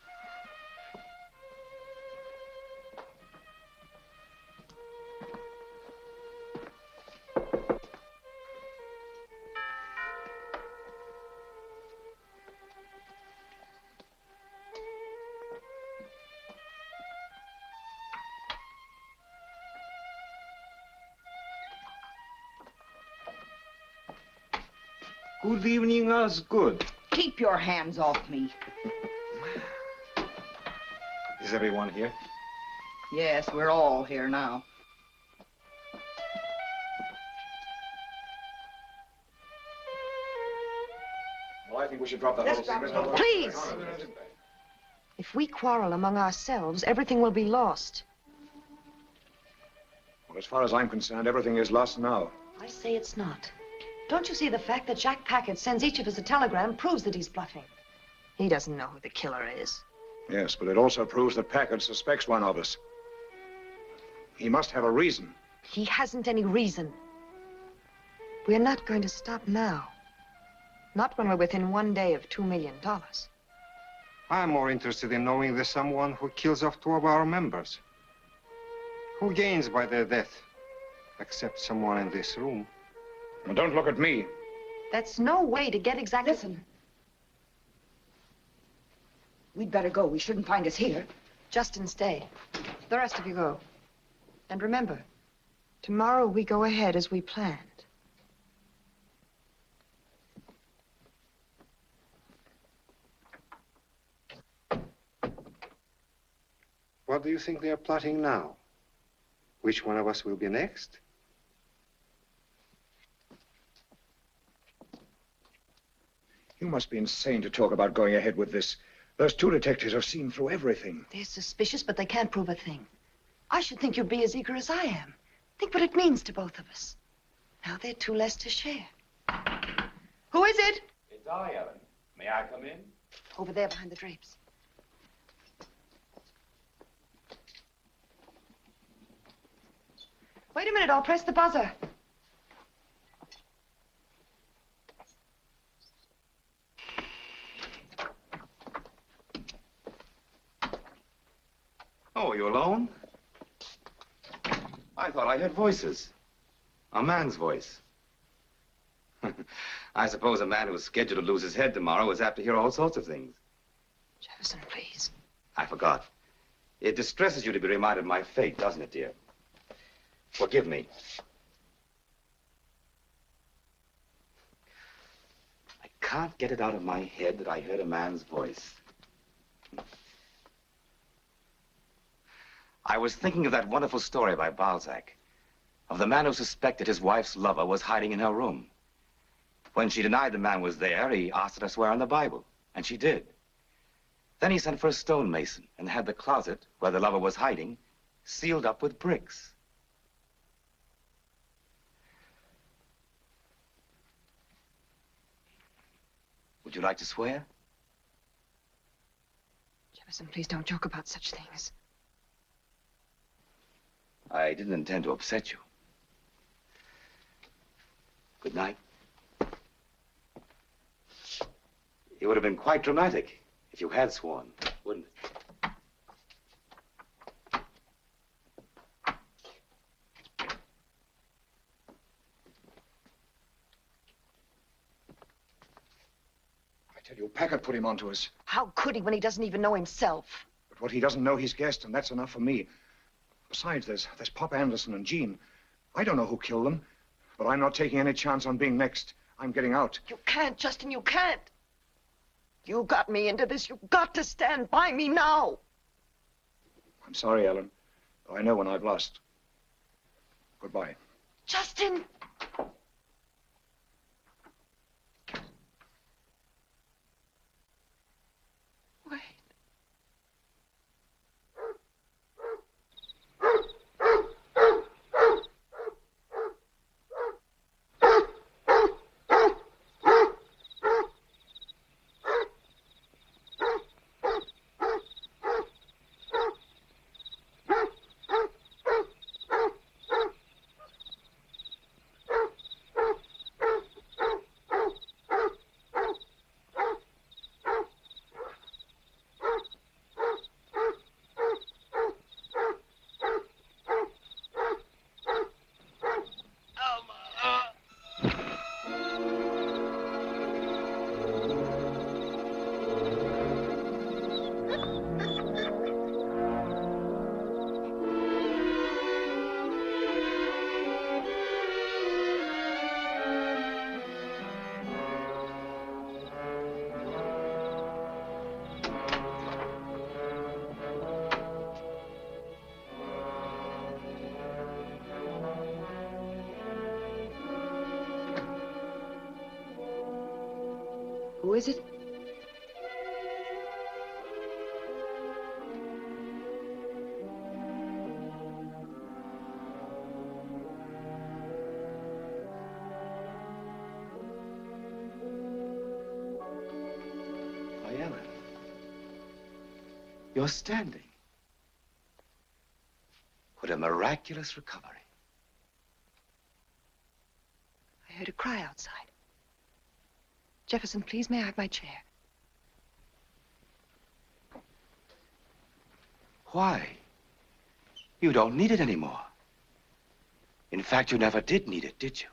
Good evening, Osgood. Keep your hands off me. Is everyone here? Yes, we're all here now. Well, I think we should drop the whole thing. Please! If we quarrel among ourselves, everything will be lost. Well, as far as I'm concerned, everything is lost now. I say it's not. Don't you see the fact that Jack Packard sends each of us a telegram proves that he's bluffing? He doesn't know who the killer is. Yes, but it also proves that Packard suspects one of us. He must have a reason. He hasn't any reason. We're not going to stop now. Not when we're within 1 day of $2 million. I'm more interested in knowing there's someone who kills off 2 of our members. Who gains by their death? Except someone in this room. Well, don't look at me. That's no way to get exactly... Listen. We'd better go. We shouldn't find us here. Justin, stay. The rest of you go. And remember, tomorrow we go ahead as we planned. What do you think they are plotting now? Which one of us will be next? You must be insane to talk about going ahead with this. Those 2 detectives have seen through everything. They're suspicious, but they can't prove a thing. I should think you'd be as eager as I am. Think what it means to both of us. Now there are 2 less to share. Who is it? It's I, Ellen. May I come in? Over there behind the drapes. Wait a minute, I'll press the buzzer. Oh, you alone? I thought I heard voices. A man's voice. I suppose a man who's scheduled to lose his head tomorrow is apt to hear all sorts of things. Jefferson, please. I forgot. It distresses you to be reminded of my fate, doesn't it, dear? Forgive me. I can't get it out of my head that I heard a man's voice. I was thinking of that wonderful story by Balzac, of the man who suspected his wife's lover was hiding in her room. When she denied the man was there, he asked her to swear on the Bible, and she did. Then he sent for a stonemason and had the closet where the lover was hiding sealed up with bricks. Would you like to swear? Jefferson, please don't joke about such things. I didn't intend to upset you. Good night. It would have been quite dramatic if you had sworn, wouldn't it? I tell you, Packard put him onto us. How could he when he doesn't even know himself? But what he doesn't know, he's guessed, and that's enough for me. Besides, there's Pop Anderson and Jean. I don't know who killed them, but I'm not taking any chance on being next. I'm getting out. You can't, Justin, you can't. You got me into this. You've got to stand by me now. I'm sorry, Ellen. I know when I've lost. Goodbye. Justin! Wait. Who is it? Why, Ellen, you're standing. What a miraculous recovery. I heard a cry outside. Jefferson, please, may I have my chair? Why? You don't need it anymore. In fact, you never did need it, did you?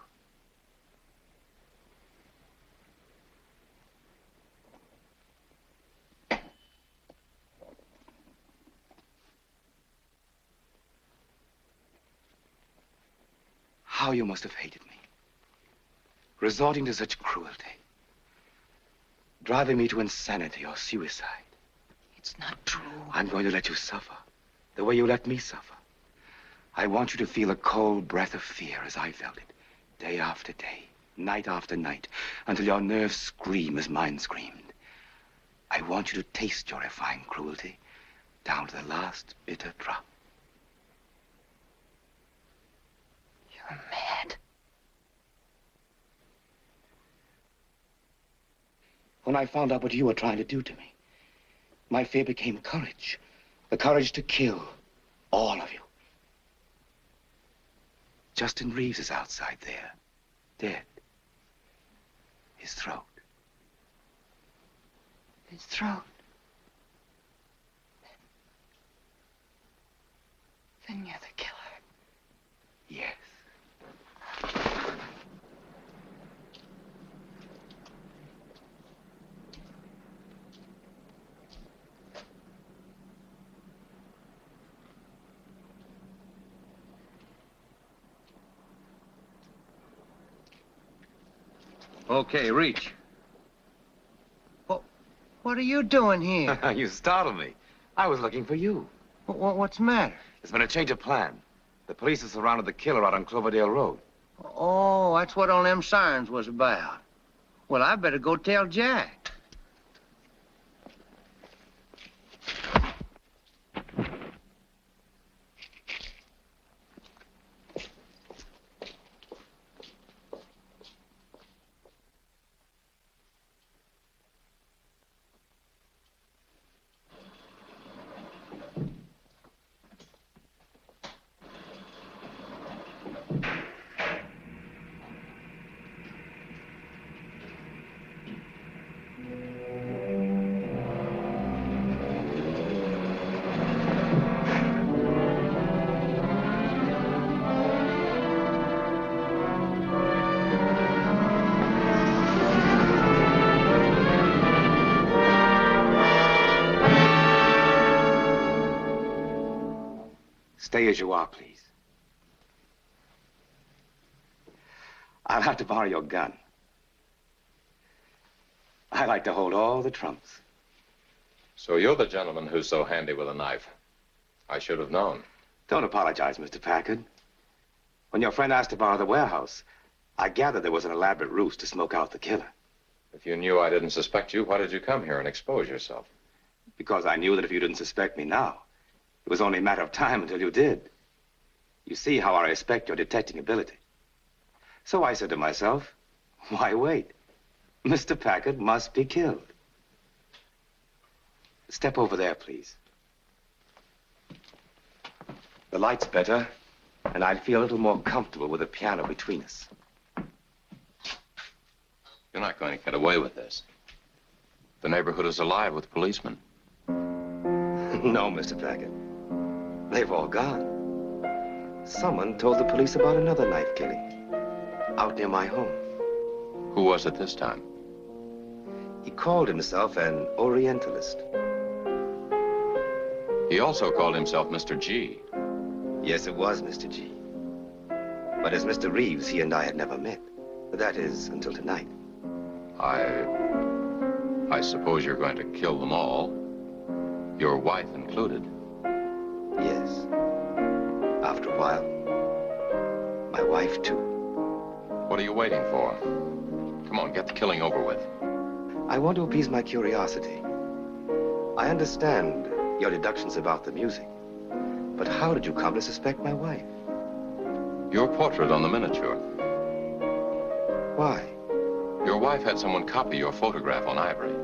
How you must have hated me. Resorting to such cruelty. Driving me to insanity or suicide. It's not true. I'm going to let you suffer, the way you let me suffer. I want you to feel a cold breath of fear as I felt it, day after day, night after night, until your nerves scream as mine screamed. I want you to taste your refined cruelty down to the last bitter drop. You're mad. When I found out what you were trying to do to me, my fear became courage. The courage to kill all of you. Justin Reeves is outside there, dead. His throat. His throat. Then you're the killer. Yes. Okay, reach. What are you doing here? You startled me. I was looking for you. What's the matter? There's been a change of plan. The police have surrounded the killer out on Cloverdale Road. Oh, that's what all them sirens was about. Well, I better go tell Jack. Stay as you are, please. I'll have to borrow your gun. I like to hold all the trumps. So you're the gentleman who's so handy with a knife. I should have known. Don't apologize, Mr. Packard. When your friend asked to borrow the warehouse, I gathered there was an elaborate ruse to smoke out the killer. If you knew I didn't suspect you, why did you come here and expose yourself? Because I knew that if you didn't suspect me now, it was only a matter of time until you did. You see how I respect your detecting ability. So I said to myself, why wait? Mr. Packard must be killed. Step over there, please. The light's better, and I'd feel a little more comfortable with a piano between us. You're not going to get away with this. The neighborhood is alive with policemen. No, Mr. Packard. They've all gone. Someone told the police about another knife killing out near my home. Who was it this time? He called himself an Orientalist. He also called himself Mr. G. Yes, it was Mr. G. But as Mr. Reeves, he and I had never met. That is, until tonight. I suppose you're going to kill them all. Your wife included. Yes. After a while, my wife, too. What are you waiting for? Come on, get the killing over with. I want to appease my curiosity. I understand your deductions about the music. But how did you come to suspect my wife? Your portrait on the miniature. Why? Your wife had someone copy your photograph on ivory.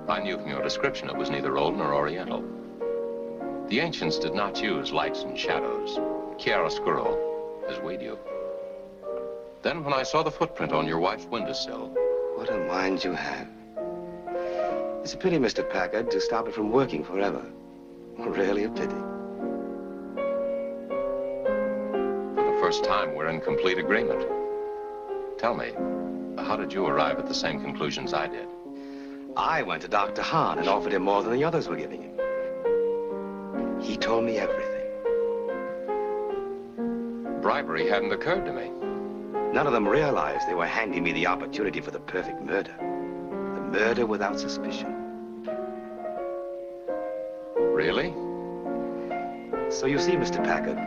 I knew from your description it was neither old nor Oriental. The ancients did not use lights and shadows, chiaroscuro, as we do. Then when I saw the footprint on your wife's windowsill... What a mind you have. It's a pity, Mr. Packard, to stop it from working forever. Really a pity. For the first time, we're in complete agreement. Tell me, how did you arrive at the same conclusions I did? I went to Dr. Hahn and offered him more than the others were giving him. He told me everything. Bribery hadn't occurred to me. None of them realized they were handing me the opportunity for the perfect murder. The murder without suspicion. Really? So you see, Mr. Packard,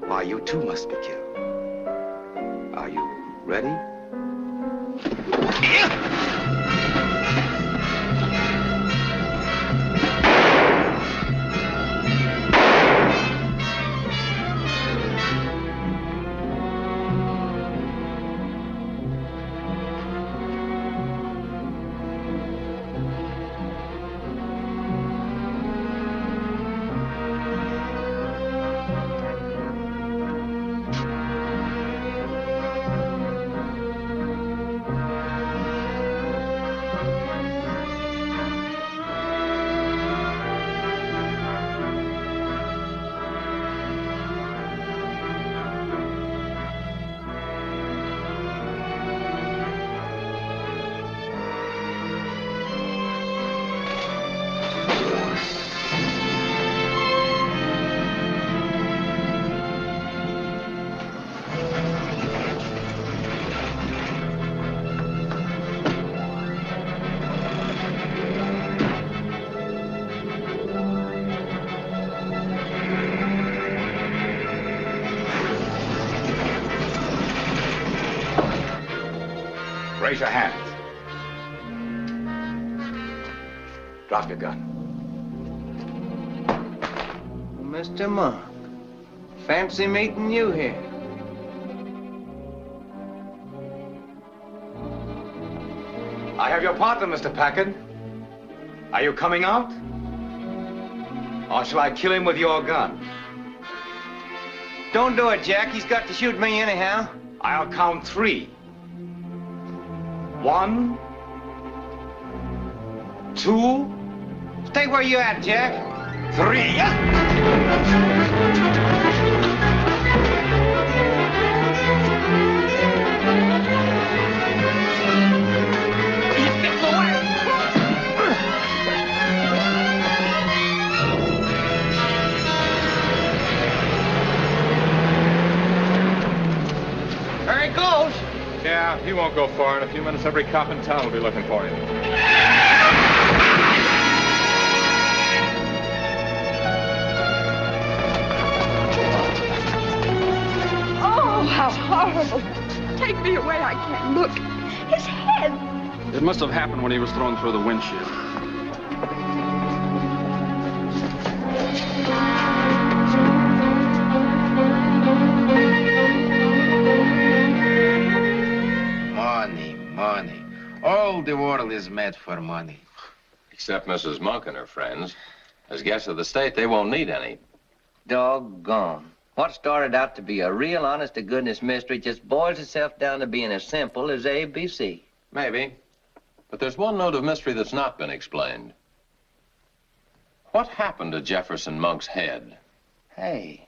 why you too must be killed. Are you ready? Raise your hands. Drop your gun. Mr. Monk, fancy meeting you here. I have your partner, Mr. Packard. Are you coming out? Or shall I kill him with your gun? Don't do it, Jack. He's got to shoot me anyhow. I'll count 3. 1, 2. Stay where you at, Jack. 3. Very close. Yeah, he won't go far. In a few minutes, every cop in town will be looking for him. Oh, how horrible. Take me away. I can't look. His head. It must have happened when he was thrown through the windshield. Money. All the world is made for money. Except Mrs. Monk and her friends. As guests of the state, they won't need any. Doggone. What started out to be a real honest-to-goodness mystery just boils itself down to being as simple as ABC. Maybe. But there's one note of mystery that's not been explained. What happened to Jefferson Monk's head? Hey,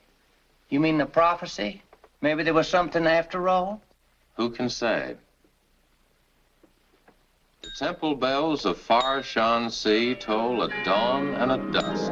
you mean the prophecy? Maybe there was something after all? Who can say? The temple bells of far shone sea toll at dawn and at dusk.